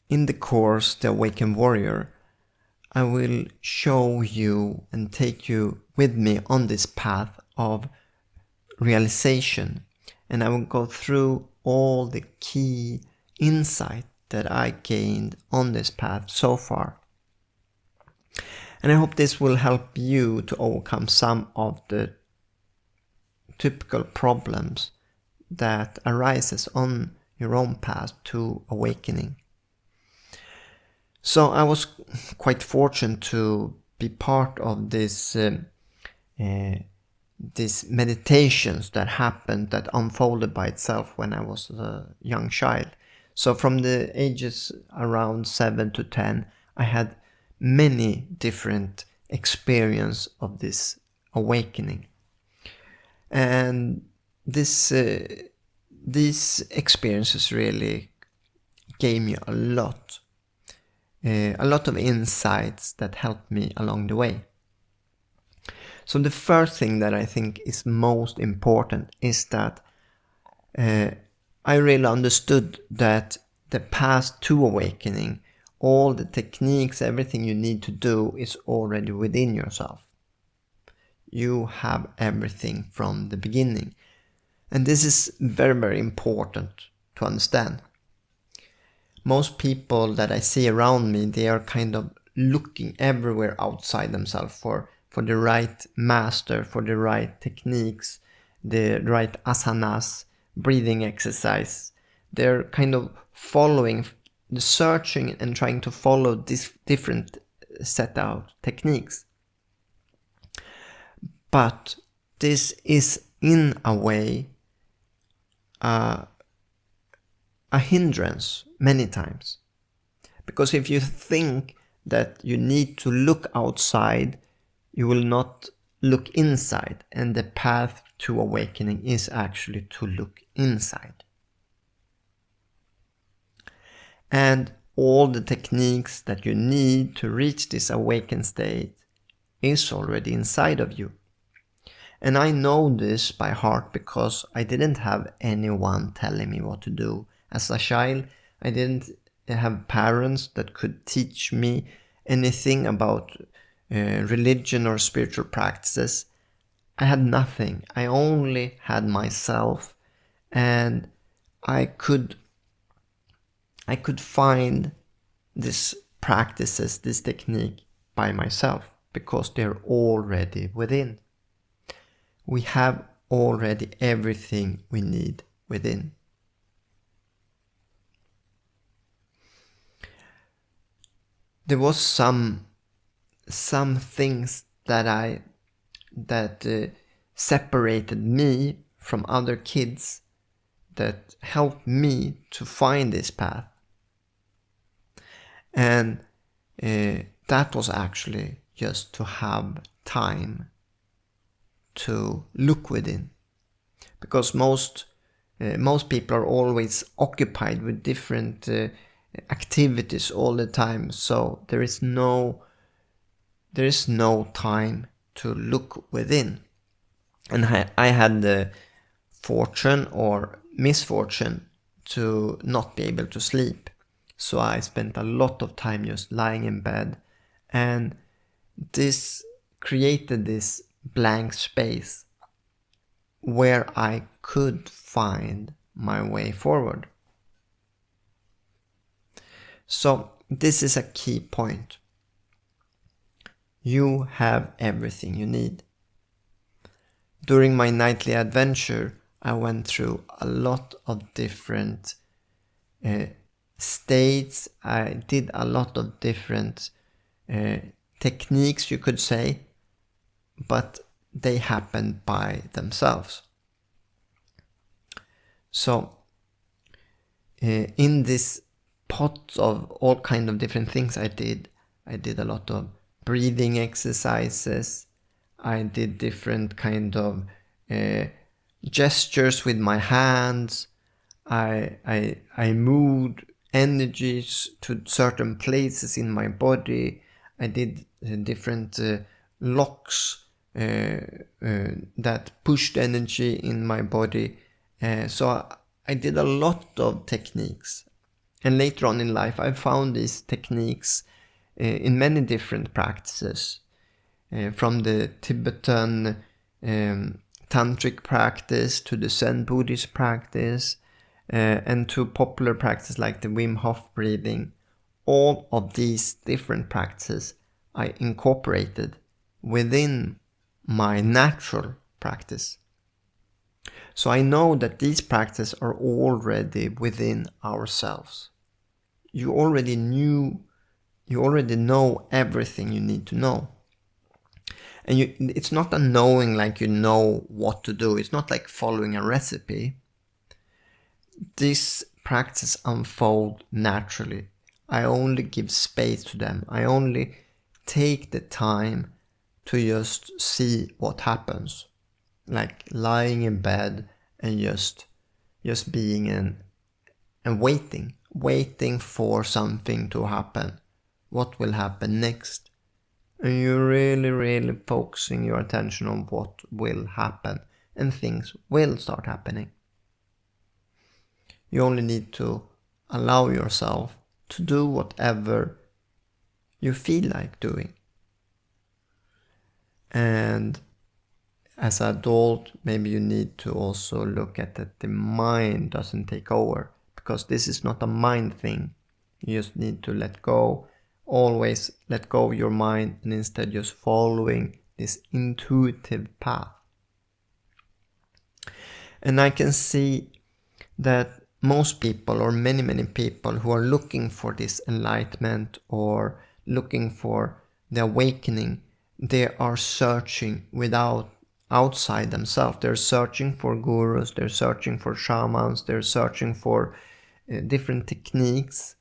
in the course, The Awakened Warrior, I will show you and take you with me on this path of realization. And I will go through all the key insight that I gained on this path so far. And I hope this will help you to overcome some of the typical problems that arises on your own path to awakening. So I was quite fortunate to be part of these meditations that happened, that unfolded by itself when I was a young child. So from the ages around 7 to 10, I had many different experiences of this awakening. And these experiences really gave me a lot of insights that helped me along the way. So the first thing that I think is most important is that I really understood that the path to awakening, all the techniques, everything you need to do is already within yourself. You have everything from the beginning. And this is very, very important to understand. Most people that I see around me, they are kind of looking everywhere outside themselves for the right master, for the right techniques, the right asanas, breathing exercise. They're kind of searching and trying to follow these different set out techniques. But this is in a way a hindrance many times. Because if you think that you need to look outside, you will not look inside. And the path to awakening is actually to look inside. And all the techniques that you need to reach this awakened state is already inside of you. And I know this by heart because I didn't have anyone telling me what to do. As a child, I didn't have parents that could teach me anything about religion or spiritual practices. I had nothing. I only had myself, and I could find these practices, this technique by myself because they're already within. We have already everything we need within. There was some things that separated me from other kids that helped me to find this path. And that was actually just to have time to look within. Because most people are always occupied with different activities all the time, so there is no time to look within. And I had the fortune or misfortune to not be able to sleep, so I spent a lot of time just lying in bed, and this created this blank space where I could find my way forward. So this is a key point. You have everything you need. During my nightly adventure, I went through a lot of different states. I did a lot of different techniques, you could say, but they happened by themselves. So in this pot of all kind of different things I did a lot of breathing exercises. I did different kind of gestures with my hands. I moved energies to certain places in my body. I did different locks that pushed energy in my body. So I did a lot of techniques. And later on in life, I found these techniques in many different practices, from the Tibetan Tantric practice to the Zen Buddhist practice, and to popular practice like the Wim Hof breathing. All of these different practices I incorporated within my natural practice. So I know that these practices are already within ourselves. You already know everything you need to know. And it's not a knowing like you know what to do. It's not like following a recipe. This practice unfold naturally. I only give space to them. I only take the time to just see what happens. Like lying in bed and just being and waiting for something to happen. What will happen next? And you're really focusing your attention on what will happen, and things will start happening. You only need to allow yourself to do whatever you feel like doing. And as an adult, maybe you need to also look at that the mind doesn't take over, because this is not a mind thing. You just need to let go. Always let go of your mind and instead just following this intuitive path. And I can see that most people, or many people who are looking for this enlightenment or looking for the awakening, they are searching outside themselves. They're searching for gurus, they're searching for shamans, they're searching for different techniques.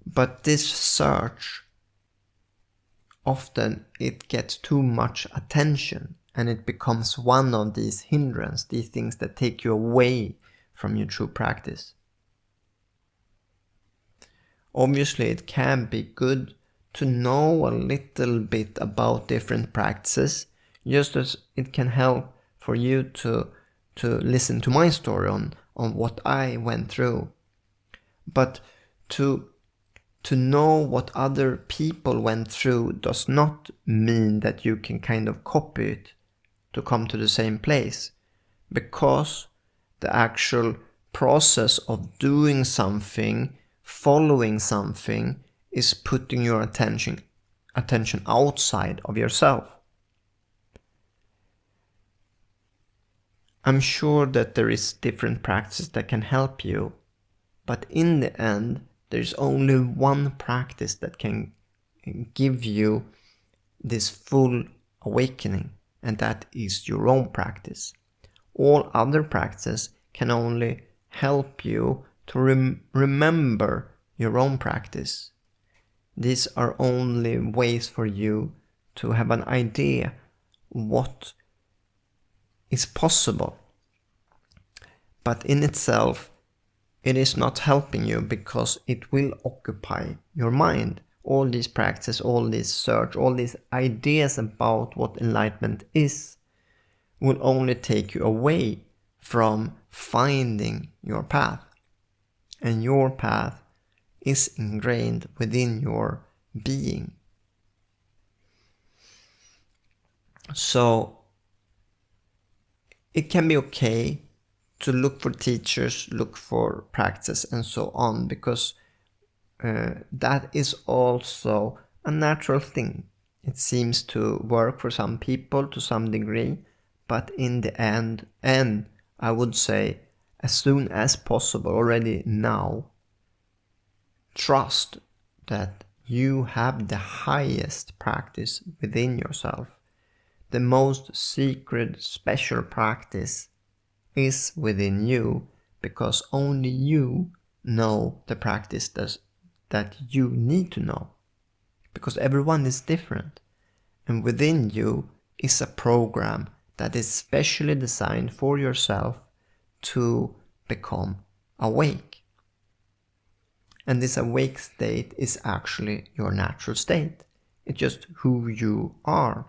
But this search, often it gets too much attention and it becomes one of these hindrances, these things that take you away from your true practice. Obviously, it can be good to know a little bit about different practices, just as it can help for you to listen to my story on what I went through. But to know what other people went through does not mean that you can kind of copy it to come to the same place, because the actual process of doing something, following something, is putting your attention outside of yourself. I'm sure that there is different practices that can help you, but in the end, there's only one practice that can give you this full awakening, and that is your own practice. All other practices can only help you to remember your own practice. These are only ways for you to have an idea what is possible. But in itself, it is not helping you, because it will occupy your mind. All these practices, all this search, all these ideas about what enlightenment is will only take you away from finding your path. And your path is ingrained within your being. So it can be okay to look for teachers, look for practice and so on, because that is also a natural thing. It seems to work for some people to some degree, but in the end, and I would say as soon as possible, already now, trust that you have the highest practice within yourself. The most secret, special practice is within you, because only you know the practice that you need to know, because everyone is different, and within you is a program that is specially designed for yourself to become awake. And this awake state is actually your natural state. It's just who you are,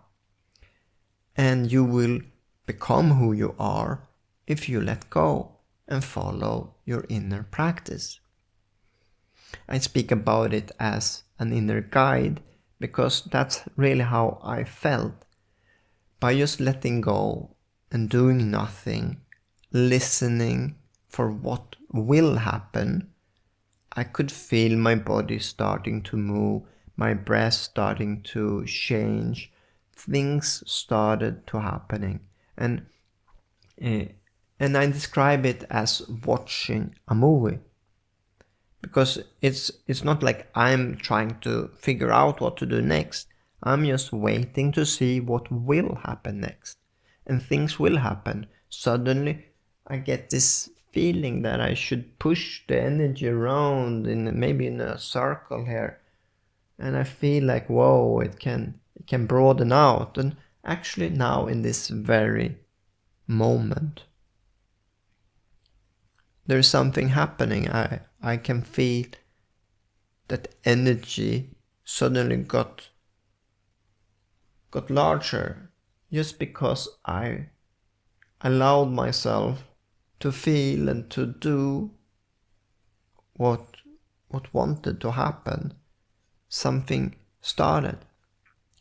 and you will become who you are if you let go and follow your inner practice. I speak about it as an inner guide because that's really how I felt. By just letting go and doing nothing, listening for what will happen, I could feel my body starting to move, my breath starting to change, things started to happening. And I describe it as watching a movie. Because it's not like I'm trying to figure out what to do next. I'm just waiting to see what will happen next. And things will happen. Suddenly I get this feeling that I should push the energy around maybe in a circle here. And I feel like, whoa, it can broaden out. And actually now in this very moment, there's something happening. I can feel that energy suddenly got larger just because I allowed myself to feel and to do what wanted to happen. Something started.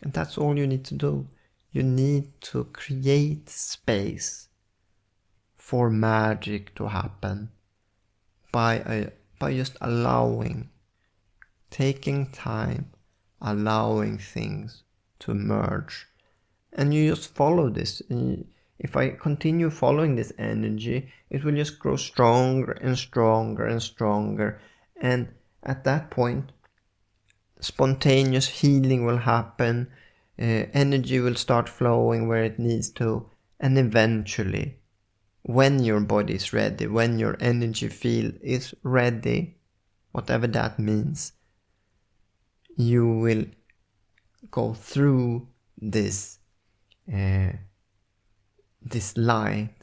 And that's all you need to do. You need to create space for magic to happen by just allowing, taking time, allowing things to merge. And you just follow this. And if I continue following this energy, it will just grow stronger and stronger and stronger. And at that point, spontaneous healing will happen. Energy will start flowing where it needs to. And eventually, when your body is ready, when your energy field is ready, whatever that means, you will go through this light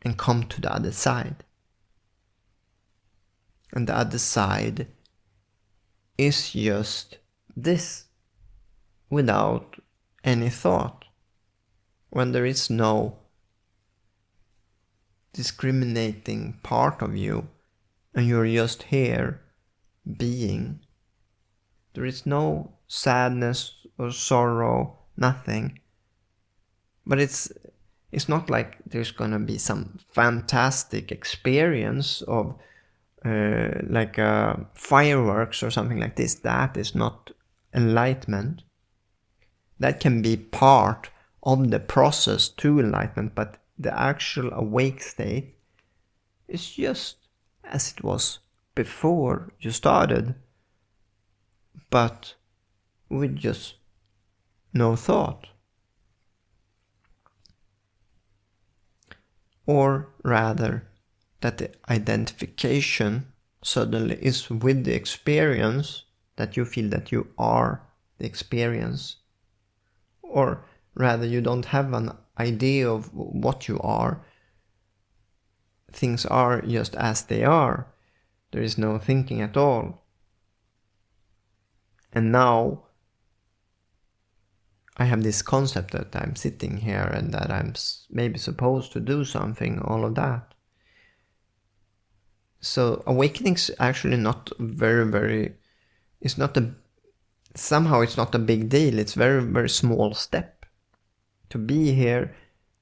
and come to the other side. And the other side is just this, without any thought, when there is no discriminating part of you and you're just here being. There is no sadness or sorrow, nothing. But it's not like there's gonna be some fantastic experience of like fireworks or something like this. That is not enlightenment. That can be part of the process to enlightenment, but the actual awake state is just as it was before you started, but with just no thought. Or rather, that the identification suddenly is with the experience, that you feel that you are the experience. Or rather, you don't have an idea of what you are. Things are just as they are. There is no thinking at all. And now I have this concept that I'm sitting here and that I'm maybe supposed to do something, all of that. So awakening's actually not somehow it's not a big deal. It's very, very small step to be here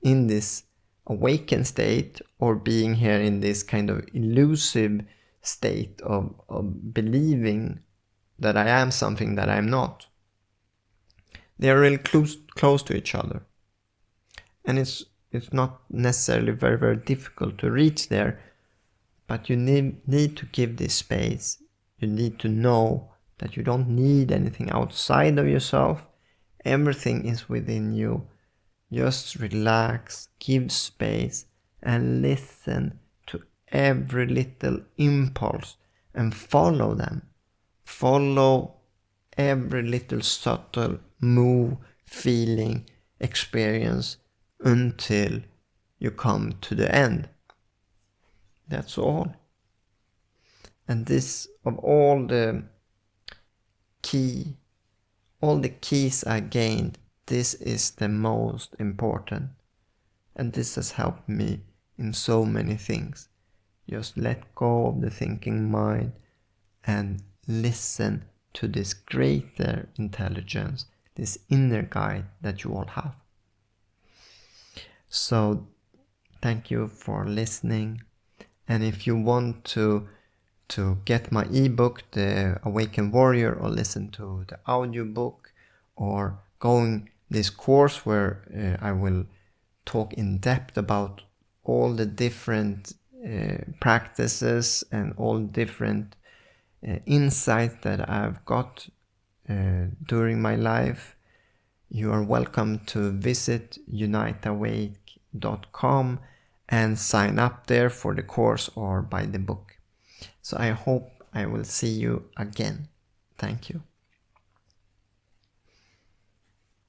in this awakened state, or being here in this kind of elusive state of believing that I am something that I'm not. They are really close to each other. And it's not necessarily very, very difficult to reach there, but you need to give this space. You need to know that you don't need anything outside of yourself. Everything is within you. Just relax, give space, and listen to every little impulse and follow them. Follow every little subtle move, feeling, experience until you come to the end. That's all. And this, of all the keys I gained, this is the most important. And this has helped me in so many things. Just let go of the thinking mind and listen to this greater intelligence, this inner guide that you all have. So thank you for listening. And if you want to get my ebook, The Awakened Warrior, or listen to the audiobook, or going this course where I will talk in depth about all the different practices and all different insights that I've got during my life, you are welcome to visit uniteawake.com and sign up there for the course or buy the book. So I hope I will see you again. Thank you.